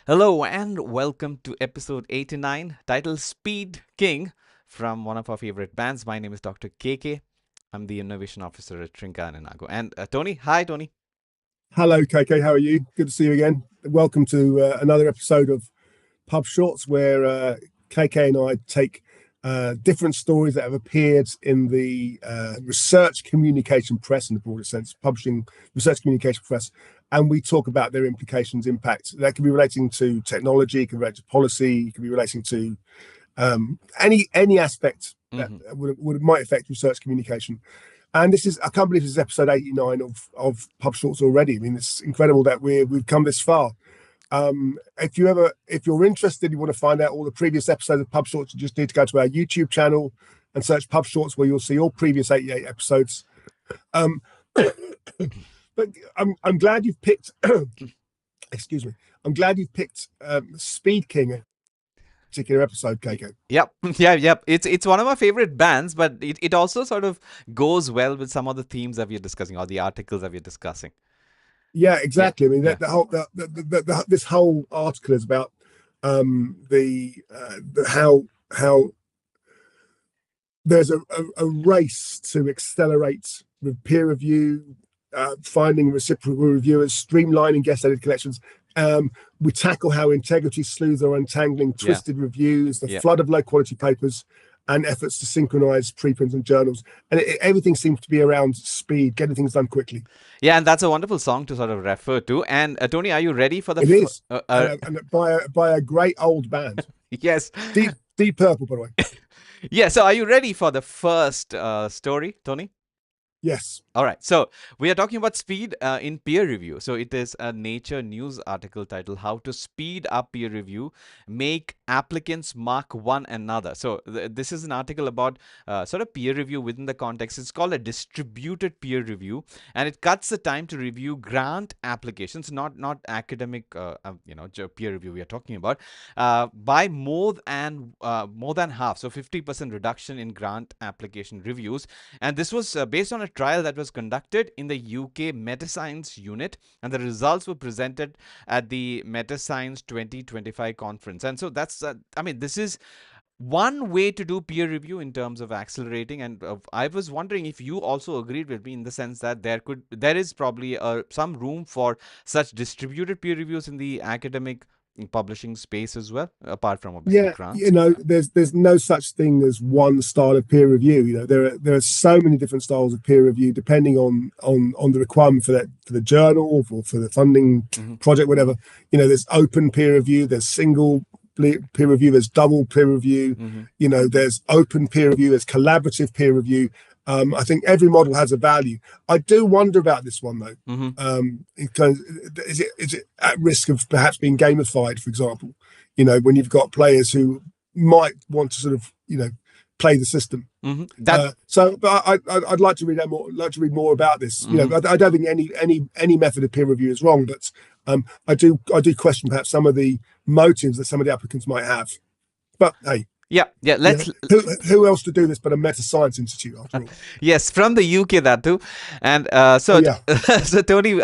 Hello and welcome to episode 89, titled Speed King from one of our favorite bands. My name is Dr. KK. I'm the Innovation Officer at Trinka and Inago. And Tony, hi Tony. Hello, KK. How are you? Good to see you again. Welcome to another episode of PubShorts, where KK and I take different stories that have appeared in the research communication press, in the broader sense, publishing research communication press, and we talk about their implications, impact. That can be relating to technology, it can be relating to policy, it can be relating to any aspect that hmm might affect research communication. And this is, I can't believe this is episode 89 of Pub Shorts already. I mean, it's incredible that we've come this far. If you're interested, you want to find out all the previous episodes of Pub Shorts, you just need to go to our YouTube channel and search Pub Shorts, where you'll see all previous 88 episodes. Um, but I'm glad you've picked, excuse me, I'm glad you've picked Speed King, a particular episode, Keiko. Yep, yep. It's one of my favorite bands, but it also sort of goes well with some of the themes that we're discussing or the articles that we're discussing. Yeah, Yeah, exactly. I mean, yeah, this whole article is about how there's a race to accelerate with peer review, finding reciprocal reviewers, streamlining guest edited collections. We tackle how integrity sleuths are untangling yeah, twisted reviews, the yeah. flood of low quality papers, and efforts to synchronize preprints and journals. And everything seems to be around speed, getting things done quickly. Yeah, and that's a wonderful song to sort of refer to. And Tony, are you ready for the It is, and by a great old band, yes. Deep Purple, by the way. Yeah, so are you ready for the first story, Tony? Yes. All right. So we are talking about speed in peer review. So it is a Nature news article titled "How to Speed Up Peer Review, Make Applicants Mark One Another." So this is an article about sort of peer review within the context. It's called a distributed peer review, and it cuts the time to review grant applications, not academic, peer review we are talking about, by more than half. So 50% reduction in grant application reviews, and this was based on a trial that was conducted in the UK Metascience unit, and the results were presented at the Metascience 2025 conference. And so that's, this is one way to do peer review in terms of accelerating. And I was wondering if you also agreed with me in the sense that there is probably some room for such distributed peer reviews in the academic publishing space as well, apart from obviously Yeah, grants. there's no such thing as one style of peer review. There are so many different styles of peer review depending on the requirement for the journal or for the funding hmm project, whatever. There's open peer review, there's single peer review, there's double peer review. hmm There's open peer review, there's collaborative peer review. I think every model has a value. I do wonder about this one though. hmm Because is it at risk of perhaps being gamified, for example? When you've got players who might want to sort of play the system. That But I'd like to read more about this. mhm. I don't think any method of peer review is wrong, but I do question perhaps some of the motives that some of the applicants might have. But hey, Yeah, yeah. Let's who else to do this but a meta science institute after all? yes, from the UK that too, and Oh yeah, so Tony, we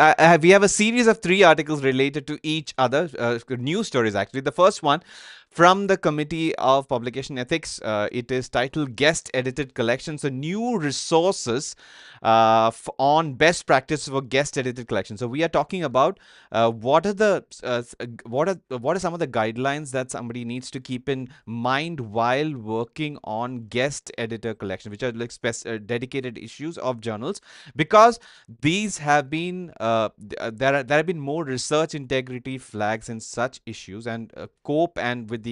have a series of three articles related to each other, news stories actually. The first one from the Committee of Publication Ethics. It is titled "Guest Edited Collections: So New Resources on Best Practice for Guest Edited Collections." So we are talking about what are some of the guidelines that somebody needs to keep in mind while working on guest editor collection, which are like dedicated issues of journals, because these have been there have been more research integrity flags in such issues, and COPE and with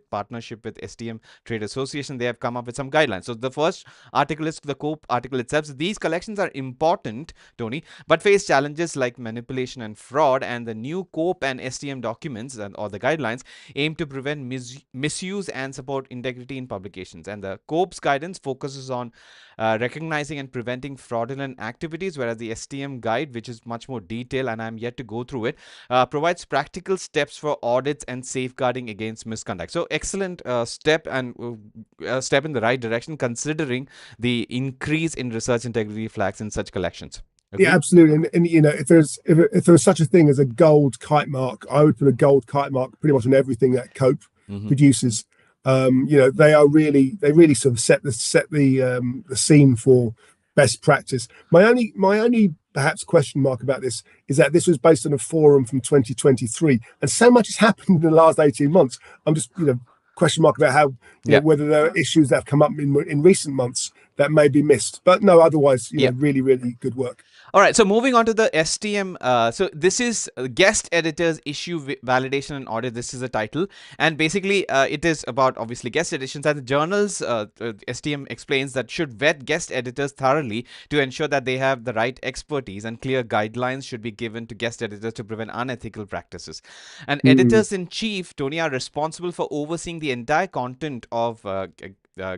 partnership with STM Trade Association, they have come up with some guidelines. So the first article is the COPE article itself. So these collections are important, Tony, but face challenges like manipulation and fraud, and the new COPE and STM documents or the guidelines aim to prevent misuse and support integrity in publications. And the COPE's guidance focuses on recognizing and preventing fraudulent activities, whereas the STM guide, which is much more detailed and I'm yet to go through it, provides practical steps for audits and safeguarding against misconduct. So excellent step, and step in the right direction considering the increase in research integrity flags in such collections. Yeah, Agree? absolutely. And if there was such a thing as a gold kite mark, I would put a gold kite mark pretty much on everything that Cope Mm-hmm. produces. They really sort of set the scene for best practice. My only perhaps question mark about this is that this was based on a forum from 2023, and so much has happened in the last 18 months. I'm just question mark about how Yeah. whether there are issues that have come up in recent months that may be missed. But no, otherwise, Yeah. really, really good work. All right, so moving on to the STM. So this is Guest Editors Issue Validation and Audit. This is the title. And basically, it is about obviously guest editions. And the journals, STM explains that should vet guest editors thoroughly to ensure that they have the right expertise, and clear guidelines should be given to guest editors to prevent unethical practices. And Mm, editors in chief, Tony, are responsible for overseeing the entire content of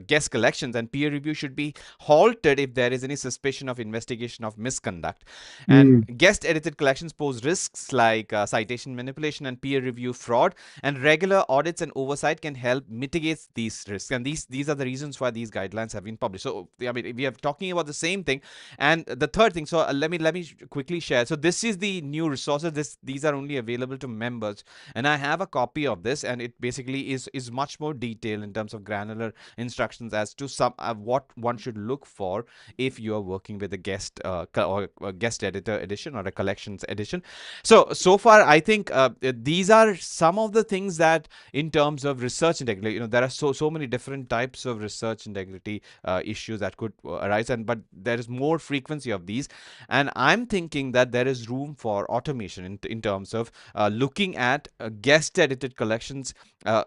guest collections, and peer review should be halted if there is any suspicion of investigation of misconduct. And mm, guest edited collections pose risks like citation manipulation and peer review fraud, and regular audits and oversight can help mitigate these risks. And these are the reasons why these guidelines have been published. So I mean, we are talking about the same thing. And the third thing, so let me quickly share. So this is the new resources. These are only available to members, and I have a copy of this, and it basically is much more detailed in terms of granular instructions as to some what one should look for if you are working with a guest or a guest editor edition or a collections edition. So far, I think these are some of the things that, in terms of research integrity, there are so many different types of research integrity issues that could arise, and but there is more frequency of these, and I'm thinking that there is room for automation in terms of looking at guest edited collections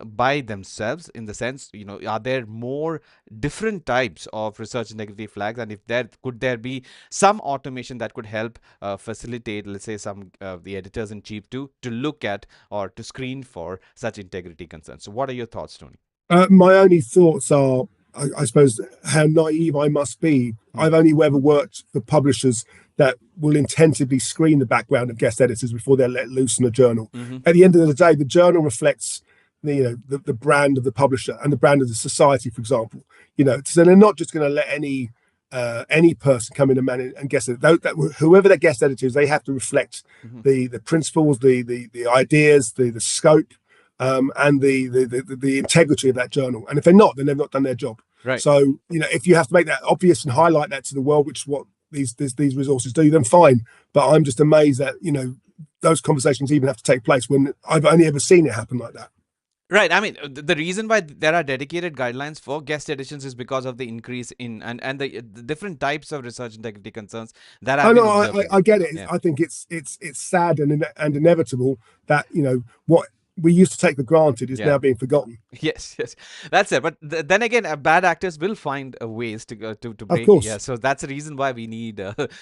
by themselves, in the sense, are there more different types of research integrity flags, and if there could there be some automation that could help facilitate, let's say, some the editors in chief to look at or to screen for such integrity concerns. So what are your thoughts, Tony? my only thoughts are, I suppose, how naive I must be. Mm. I've only ever worked for publishers that will intensively screen the background of guest editors before they're let loose in a journal. Mm-hmm. At the end of the day, the journal reflects the brand of the publisher and the brand of the society, for example. So they're not just going to let any person come in and manage and guest edit. Whoever their guest editor is, they have to reflect Mm-hmm. the principles, the ideas, the scope, and the integrity of that journal. And if they're not, then they've not done their job. Right. So if you have to make that obvious and highlight that to the world, which is what these resources do, then fine. But I'm just amazed that those conversations even have to take place when I've only ever seen it happen like that. Right. I mean, the reason why there are dedicated guidelines for guest editions is because of the increase in and the different types of research integrity concerns that I have been know, observed in I this. get it. Yeah. I think it's sad and inevitable that what we used to take for granted is Yeah. now being forgotten. Yes, yes, that's it. But then again, bad actors will find ways to Of bring. Yeah, course, so that's the reason why we need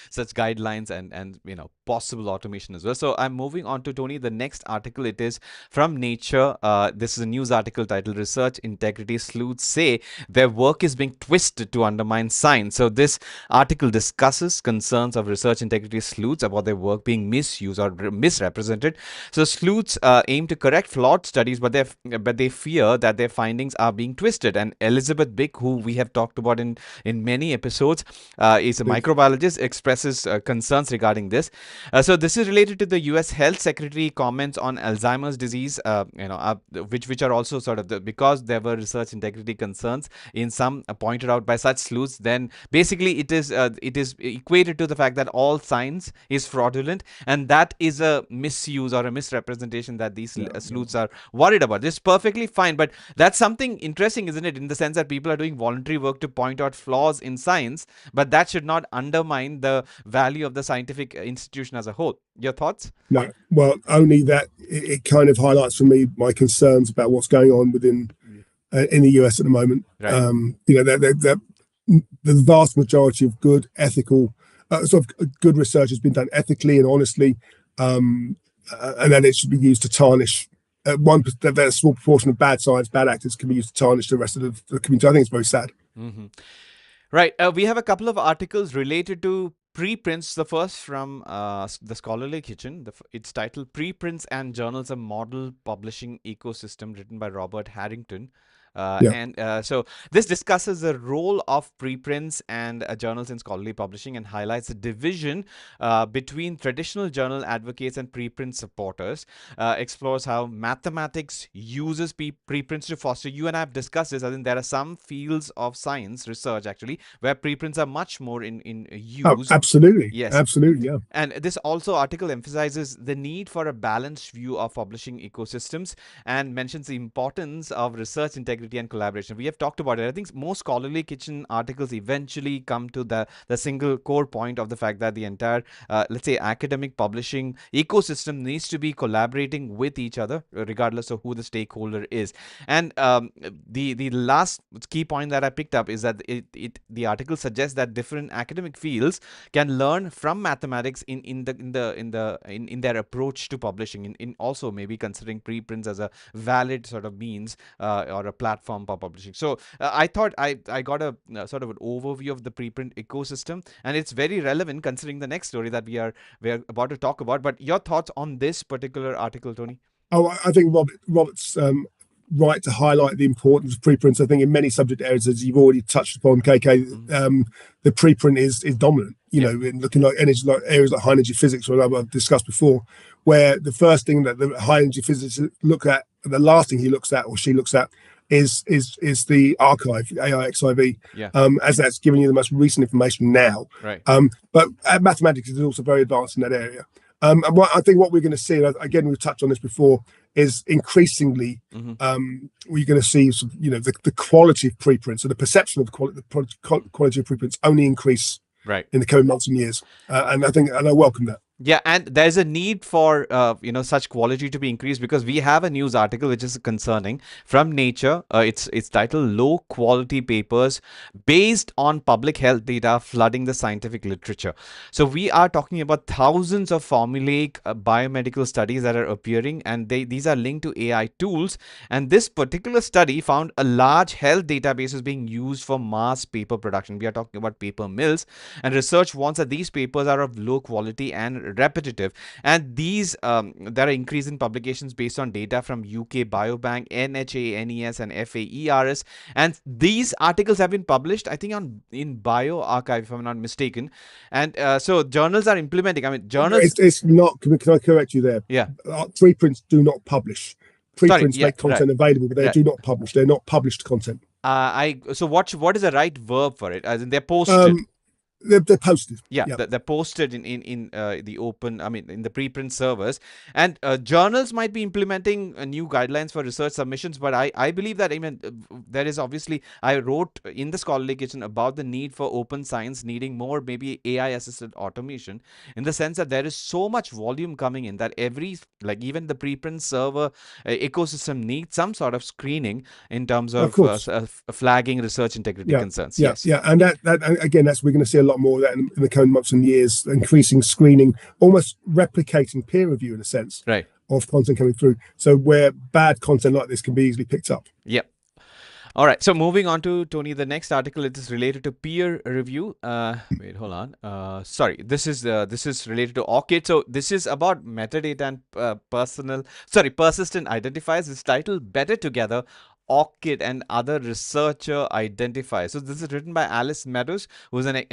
such guidelines and possible automation as well. So I'm moving on to Tony. The next article, it is from Nature. This is a news article titled "Research Integrity Sleuths Say Their Work is Being Twisted to Undermine Science." So this article discusses concerns of research integrity sleuths about their work being misused or misrepresented. So sleuths aim to correct flawed studies, but they fear that their findings are being twisted. And Elizabeth Bick, who we have talked about in many episodes, is a indeed. microbiologist, expresses concerns regarding this. So this is related to the U.S. Health Secretary comments on Alzheimer's disease, which are also sort of because there were research integrity concerns in some pointed out by such sleuths. Then basically it is equated to the fact that all science is fraudulent, and that is a misuse or a misrepresentation that these Yeah, yeah. sleuths are worried about. This is perfectly fine, but that's something interesting, isn't it? In the sense that people are doing voluntary work to point out flaws in science, but that should not undermine the value of the scientific institution as a whole. Your thoughts? No, well, only that it kind of highlights for me my concerns about what's going on within in the US at the moment. Right. The vast majority of good ethical, sort of good research has been done ethically and honestly, and then it should be used to tarnish. That small proportion of bad science, bad actors can be used to tarnish the rest of the community. I think it's very sad. Mm-hmm. Right. We have a couple of articles related to preprints. The first from the Scholarly Kitchen. It's titled "Preprints and Journals: A Model Publishing Ecosystem," written by Robert Harrington. Yeah. So this discusses the role of preprints and journals in scholarly publishing and highlights the division between traditional journal advocates and preprint supporters. Explores how mathematics uses preprints to foster. You and I have discussed this. I think there are some fields of science research actually where preprints are much more in Oh, use. absolutely, Yes, absolutely. Yeah. and this also article emphasizes the need for a balanced view of publishing ecosystems and mentions the importance of research integrity and collaboration. We have talked about it. I think most scholarly kitchen articles eventually come to the single core point of the fact that the entire, let's say, academic publishing ecosystem needs to be collaborating with each other, regardless of who the stakeholder is. And the last key point that I picked up is that the article suggests that different academic fields can learn from mathematics in their approach to publishing, in also maybe considering preprints as a valid sort of means or a platform for publishing. So I thought I got a sort of an overview of the preprint ecosystem, and it's very relevant considering the next story that we're about to talk about. But your thoughts on this particular article, Tony? Oh, I think Robert's right to highlight the importance of preprints. I think in many subject areas, as you've already touched upon, KK, the preprint is dominant. You Yeah. know, in looking like energy, like areas like high energy physics, or I've discussed before, where the first thing that the high energy physicist look at, the last thing he looks at or she looks at is the archive, AIXIV, Yeah. as that's giving you the most recent information now. Right. But mathematics is also very advanced in that area. And I think what we're going to see, and again, we've touched on this before, is increasingly we're going to see some, the quality of preprints and the perception of the quality of preprints only increase Right. in the coming months and years. And I welcome that. Yeah, and there's a need for such quality to be increased, because we have a news article which is concerning from Nature. It's titled "Low Quality Papers Based on Public Health Data Flooding the Scientific Literature." So we are talking about thousands of formulaic biomedical studies that are appearing, and these are linked to AI tools. And this particular study found a large health database is being used for mass paper production. We are talking about paper mills, and research warns that these papers are of low quality and repetitive, and these there are increasing publications based on data from UK Biobank, NHANES, and FAERS, and these articles have been published, I think, in bioRxiv, if I'm not mistaken. And so journals are implementing, I mean, journals. It's not. Can I correct you there? Yeah. Preprints do not publish. Sorry, Preprints yeah, make content right, available, but they right. do not publish. They're not published content. So what is the right verb for it? As in, they're posted. They're posted. Yeah, Yeah. they're posted in the open, I mean, in the preprint servers. And journals might be implementing new guidelines for research submissions, but I believe that, I mean, there is obviously, I wrote in the Scholarly Kitchen about the need for open science needing more maybe AI assisted automation, in the sense that there is so much volume coming in that like even the preprint server ecosystem needs some sort of screening in terms Of of course. flagging research integrity Yeah. concerns. Yeah. Yes. Yeah. And that again, that's we're going to see a lot more of that in the coming months and years. Increasing screening, almost replicating peer review in a sense Right. of content coming through. So where bad content like this can be easily picked up. Yep. All right. So moving on to Tony, the next article, it is related to peer review. Wait, hold on. Sorry, this is related to ORCID. So this is about metadata and persistent identifiers. It's titled "Better Together: ORCID and Other Researcher Identifiers." So this is written by Alice Meadows, who's an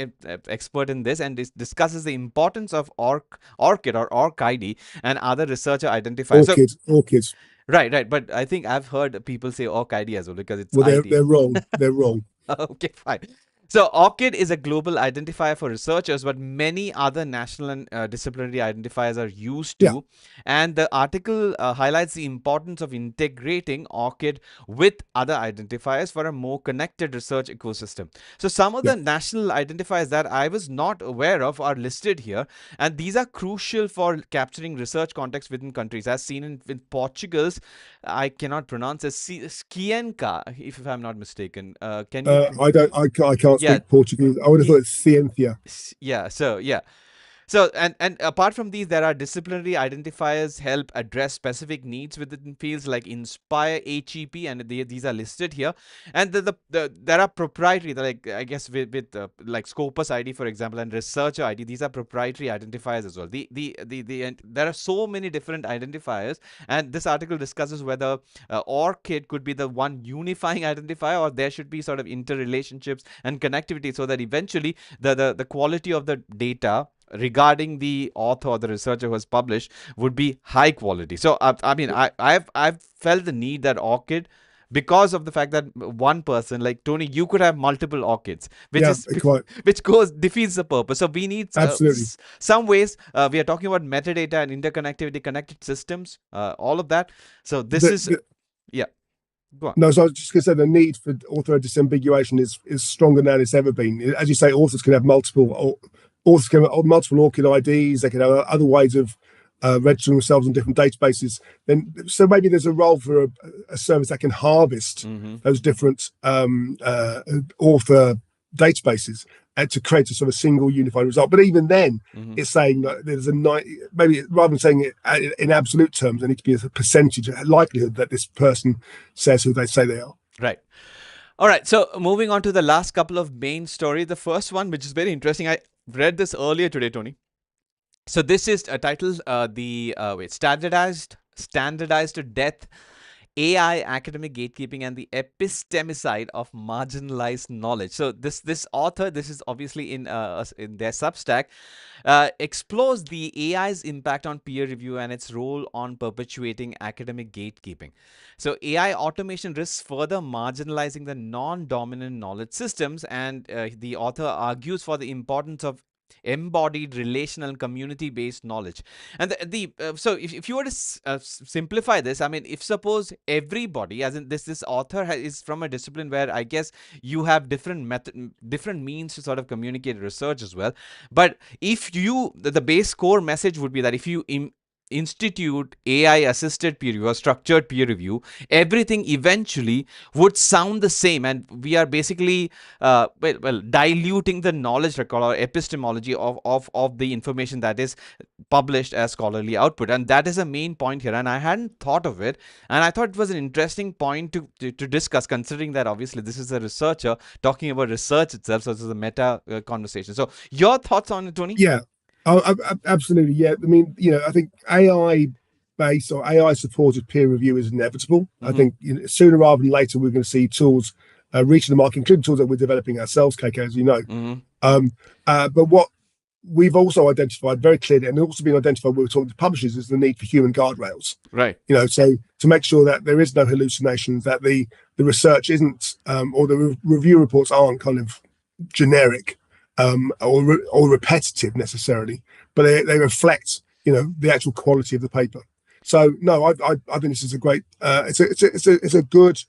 expert in this, and it discusses the importance of ORCID or ORCID and other researcher identifiers. Orchids. Right. But I think I've heard people say ORCID as well, because it's Well, ID. they're wrong. They're wrong. Okay, fine. So ORCID is a global identifier for researchers, but many other national and disciplinary identifiers are used Yeah. too. And the article highlights the importance of integrating ORCID with other identifiers for a more connected research ecosystem. So some of the national identifiers that I was not aware of are listed here, and these are crucial for capturing research context within countries, as seen in Portugal's, I cannot pronounce it, Skienka, if I'm not mistaken. Can you? I can't Yeah. speak Portuguese. I would have thought it's Ciencia. Yeah. So yeah. So, and apart from these, there are disciplinary identifiers help address specific needs within fields like Inspire, HEP, and these are listed here. And there are proprietary, like I guess with like Scopus ID, for example, and Researcher ID. These are proprietary identifiers as well. And there are so many different identifiers, and this article discusses whether ORCID could be the one unifying identifier, or there should be sort of interrelationships and connectivity, so that eventually the quality of the data regarding the author or the researcher who has published would be high quality. So I mean, I've felt the need that ORCID, because of the fact that one person like Tony, you could have multiple ORCIDs, which Yeah, is quite which goes defeats the purpose. So we need absolutely. some ways. We are talking about metadata and interconnectivity, connected systems, all of that. So this The, is the, yeah. Go on. no, so I was just going to say the need for author disambiguation is stronger now than it's ever been. As you say, authors can have multiple ORCID IDs. They can have other ways of registering themselves on different databases. Then, so maybe there's a role for a service that can harvest those different author databases and to create a sort of single unified result. But even then, it's saying that there's maybe rather than saying it in absolute terms, there needs to be a percentage, a likelihood that this person says who they say they are. Right. All right. So moving on to the last couple of main stories. The first one, which is very interesting, I read this earlier today, Tony. So this is a title, standardized death, AI, academic gatekeeping, and the epistemicide of marginalized knowledge. So this author, this is obviously in their Substack, explores the AI's impact on peer review and its role on perpetuating academic gatekeeping. So AI automation risks further marginalizing the non-dominant knowledge systems, and the author argues for the importance of embodied relational and community based knowledge. And so if you were to simplify this, I mean, if suppose everybody, as in this author is from a discipline where I guess you have different means to sort of communicate research as well, but if you the base core message would be that if you institute AI assisted peer review or structured peer review, everything eventually would sound the same, and we are basically diluting the knowledge record or epistemology of the information that is published as scholarly output. And that is a main point here, and I hadn't thought of it, and I thought it was an interesting point to discuss, considering that obviously this is a researcher talking about research itself, so this is a meta conversation. So your thoughts on it, Tony? Yeah, absolutely. Yeah, I mean, I think AI based or AI supported peer review is inevitable. I think sooner rather than later we're going to see tools reaching the market, including tools that we're developing ourselves, KK, as you know. But what we've also identified very clearly, and also been identified when we're talking to publishers, is the need for human guardrails. Right. So to make sure that there is no hallucinations, that the research isn't, or the review reports aren't kind of generic or repetitive necessarily, but they reflect, the actual quality of the paper. So no, I think this is a great, it's a good,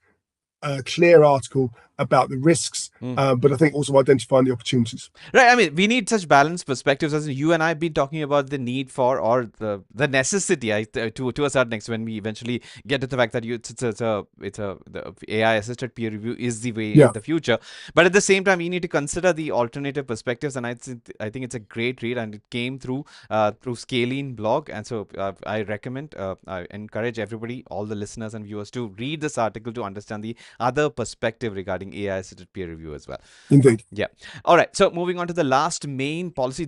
clear article about the risks, but I think also identifying the opportunities. Right. I mean, we need such balanced perspectives, as you and I have been talking about the need for, or the necessity, to a certain extent, when we eventually get to the fact that the AI assisted peer review is the way in the future. But at the same time, we need to consider the alternative perspectives, and I think it's a great read, and it came through Scalene blog, and so I recommend, I encourage everybody, all the listeners and viewers, to read this article to understand the other perspective regarding AI assisted peer review as well. Indeed. Yeah. All right. So moving on to the last main policy.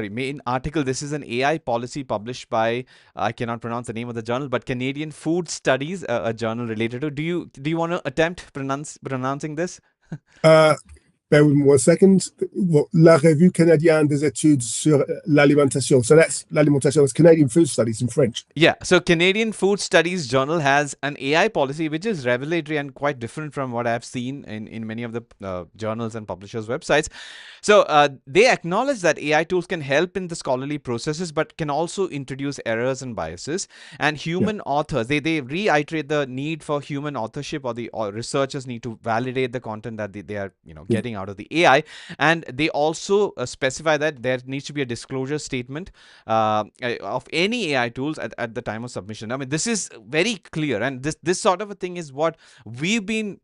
Main article. This is an AI policy published by, I cannot pronounce the name of the journal, but Canadian Food Studies, a journal related to. Do you want to attempt pronouncing this? Bear with me 1 second. La Revue Canadienne des Études sur l'Alimentation. So that's l'alimentation. It's Canadian Food Studies in French. Yeah. So Canadian Food Studies Journal has an AI policy which is revelatory and quite different from what I've seen in many of the journals and publishers' websites. So they acknowledge that AI tools can help in the scholarly processes, but can also introduce errors and biases. And human authors, they reiterate the need for human authorship, or the researchers need to validate the content that they are getting out out of the AI. And they also specify that there needs to be a disclosure statement of any AI tools at the time of submission. I mean, this is very clear, and this sort of a thing is what we've been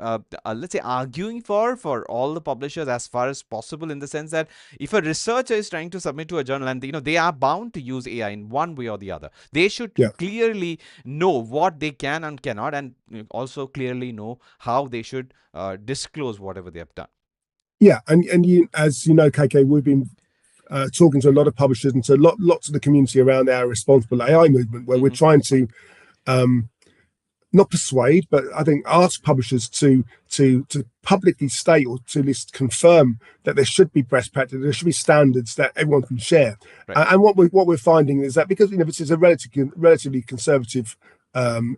let's say arguing for all the publishers as far as possible, in the sense that if a researcher is trying to submit to a journal, and they are bound to use AI in one way or the other, they should Yeah. clearly know what they can and cannot, and also clearly know how they should disclose whatever they have done. Yeah, and you, as you know, KK, we've been talking to a lot of publishers and to lots of the community around our responsible AI movement, where we're trying to um, not persuade, but I think ask publishers to publicly state, or to at least confirm, that there should be best practice, there should be standards that everyone can share. Right. And what we're finding is that, because this is a relatively conservative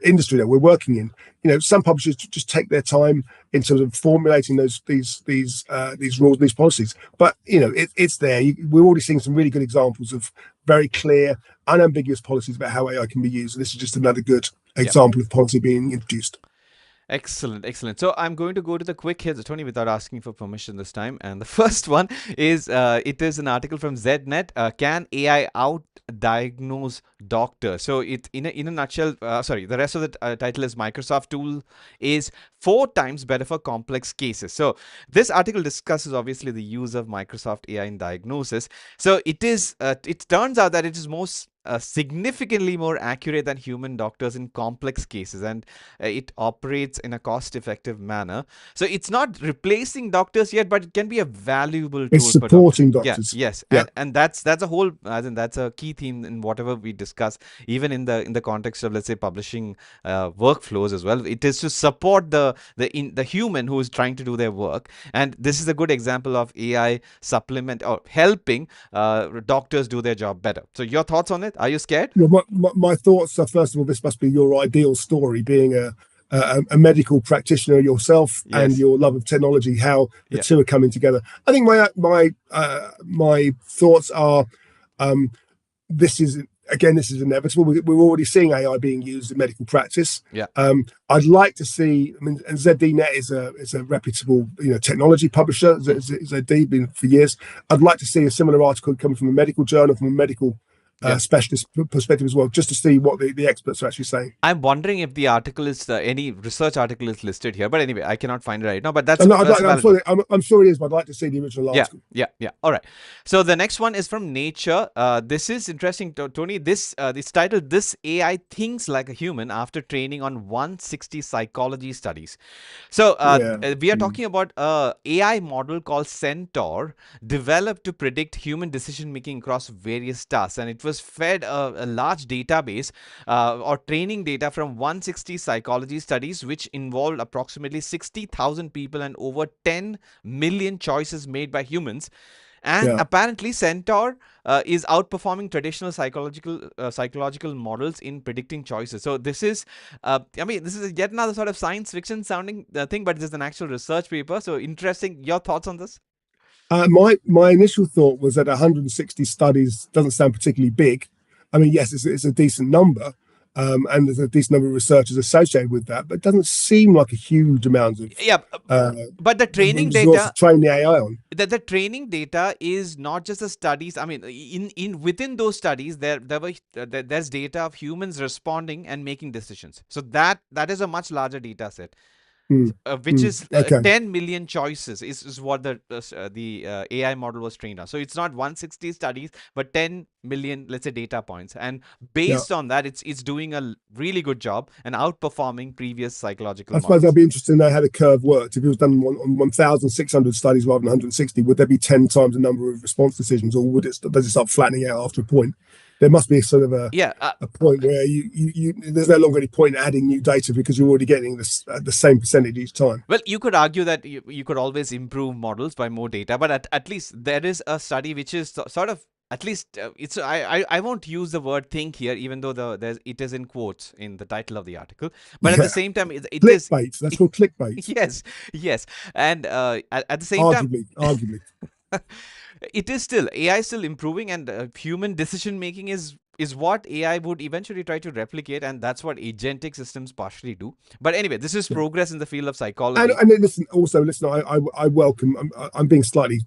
industry that we're working in, some publishers just take their time in terms of formulating these rules, these policies. But it's there. We're already seeing some really good examples of very clear, unambiguous policies about how AI can be used. And this is just another good example of policy being introduced. Excellent, excellent. So I'm going to go to the quick hits, Tony, without asking for permission this time. And the first one is it is an article from ZNet. Can AI out diagnose doctors? So it in a nutshell, sorry, the rest of the title is Microsoft tool is 4 times better for complex cases. So this article discusses obviously the use of Microsoft AI in diagnosis. So it turns out that it is most significantly more accurate than human doctors in complex cases, and it operates in a cost-effective manner. So it's not replacing doctors yet, but it can be a valuable It's tool for doctors. supporting Yeah, doctors. yes, Yeah. and that's a whole, I think that's a key theme in whatever we discuss, even in the context of, let's say, publishing workflows as well. It is to support the human who is trying to do their work, and this is a good example of AI supplement or helping doctors do their job better. So your thoughts on it? Are you scared? Well, my thoughts are, first of all, this must be your ideal story, being a medical practitioner yourself, and Yes. your love of technology, how the Yeah. two are coming together. I think my thoughts are, this is inevitable. We're already seeing AI being used in medical practice. Yeah. I'd like to see. I mean, and ZDNet is a reputable technology publisher. ZD been for years. I'd like to see a similar article coming from a medical journal, from a medical specialist perspective as well, just to see what the experts are actually saying. I'm wondering if the article is any research article is listed here, but anyway, I cannot find it right now. But I'm sure it is, but I'd like to see the original article. Yeah. All right. So the next one is from Nature. This is interesting, Tony. This titled "This AI Thinks Like a Human After Training on 160 Psychology Studies." So we are talking about a AI model called Centaur, developed to predict human decision making across various tasks, and it was fed a large database or training data from 160 psychology studies, which involved approximately 60,000 people and over 10 million choices made by humans. And apparently Centaur is outperforming traditional psychological models in predicting choices. So this is this is yet another sort of science fiction sounding thing, but this is an actual research paper. So interesting. Your thoughts on this? My initial thought was that 160 studies doesn't sound particularly big. I mean, yes, it's a decent number, and there's a decent number of researchers associated with that, but it doesn't seem like a huge amount of but the training resources data to train the AI on. The training data is not just the studies. I mean, within those studies, there's data of humans responding and making decisions. So that is a much larger data set. Which is 10 million choices is what the AI model was trained on. So it's not 160 studies, but 10 million, let's say, data points. And based on that, it's doing a really good job and outperforming previous psychological models. I suppose that'd be interesting to know how the curve worked. If it was done on 1,600 studies rather than 160, would there be 10 times the number of response decisions, or does it start flattening out after a point? There must be sort of a point where there's no longer any point in adding new data, because you're already getting the same percentage each time. Well, you could argue that you could always improve models by more data, but at least there is a study which is sort of, at least it's I won't use the word think here, even though it is in quotes in the title of the article, but at the same time it is clickbait. That's called clickbait. Yes, and at the same arguably it is still AI is still improving, and human decision making is is what AI would eventually try to replicate, and that's what agentic systems partially do. But anyway, this is progress in the field of psychology. And then listen. I welcome. I'm being slightly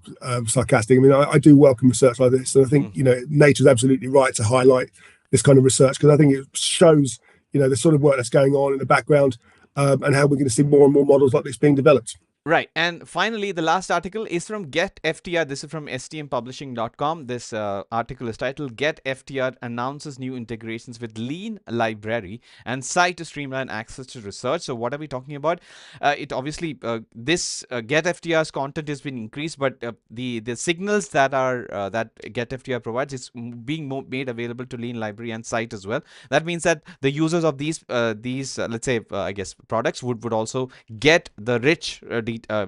sarcastic. I mean, I do welcome research like this, and I think Nature's absolutely right to highlight this kind of research, because I think it shows the sort of work that's going on in the background, and how we're going to see more and more models like this being developed. Right. And finally, the last article is from Get FTR. This is from stmpublishing.com. This article is titled Get FTR Announces New Integrations with Lean Library and Site to Streamline Access to Research. So, what are we talking about? It obviously, this Get FTR's content has been increased, but the signals that are that Get FTR provides is being made available to Lean Library and Site as well. That means that the users of these let's say, I guess, products would also get the rich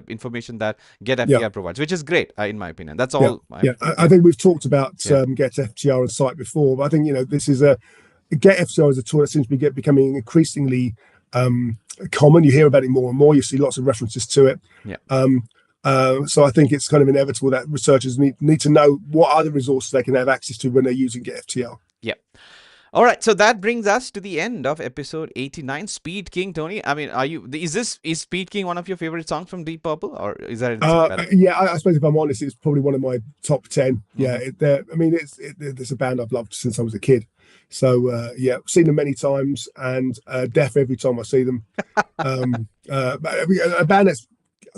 information that Get FTR provides, which is great, in my opinion. That's all. I think we've talked about Get FTR and Site before, but I think this is Get FTR is a tool that seems to be becoming increasingly common. You hear about it more and more. You see lots of references to it. So I think it's kind of inevitable that researchers need to know what other resources they can have access to when they're using Get FTR. Yeah. All right, so that brings us to the end of episode 89. Speed King, Tony. I mean, is Speed King one of your favorite songs from Deep Purple, or is that better? Yeah, I suppose if I'm honest, it's probably one of my top 10. Yeah, it's a band I've loved since I was a kid. So yeah, I've seen them many times, and deaf every time I see them. A band that's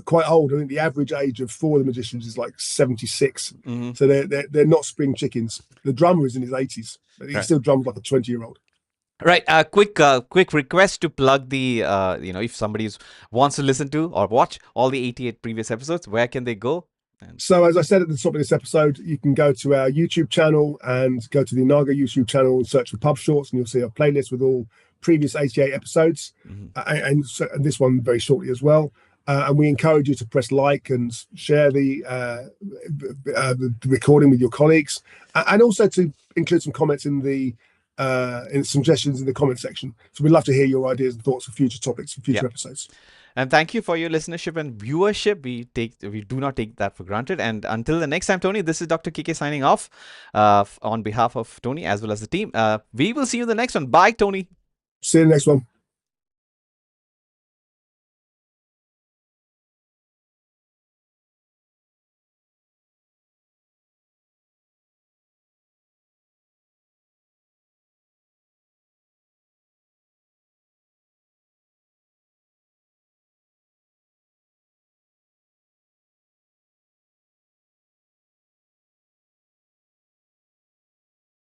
quite old. I think the average age of 4 of the musicians is like 76. So they're not spring chickens. The drummer is in his 80s, but he still drums like a 20-year-old. Right. Quick request to plug the if somebody wants to listen to or watch all the 88 previous episodes, where can they go? So as I said at the top of this episode, you can go to our YouTube channel and go to the Naga YouTube channel and search for PubShorts, and you'll see a playlist with all previous 88 episodes, and this one very shortly as well. And we encourage you to press like and share the recording with your colleagues, and also to include some comments in suggestions in the comment section. So we'd love to hear your ideas and thoughts for future topics and future episodes. And thank you for your listenership and viewership. We do not take that for granted. And until the next time, Tony, this is Dr. Kike signing off on behalf of Tony as well as the team. We will see you in the next one. Bye, Tony. See you in the next one.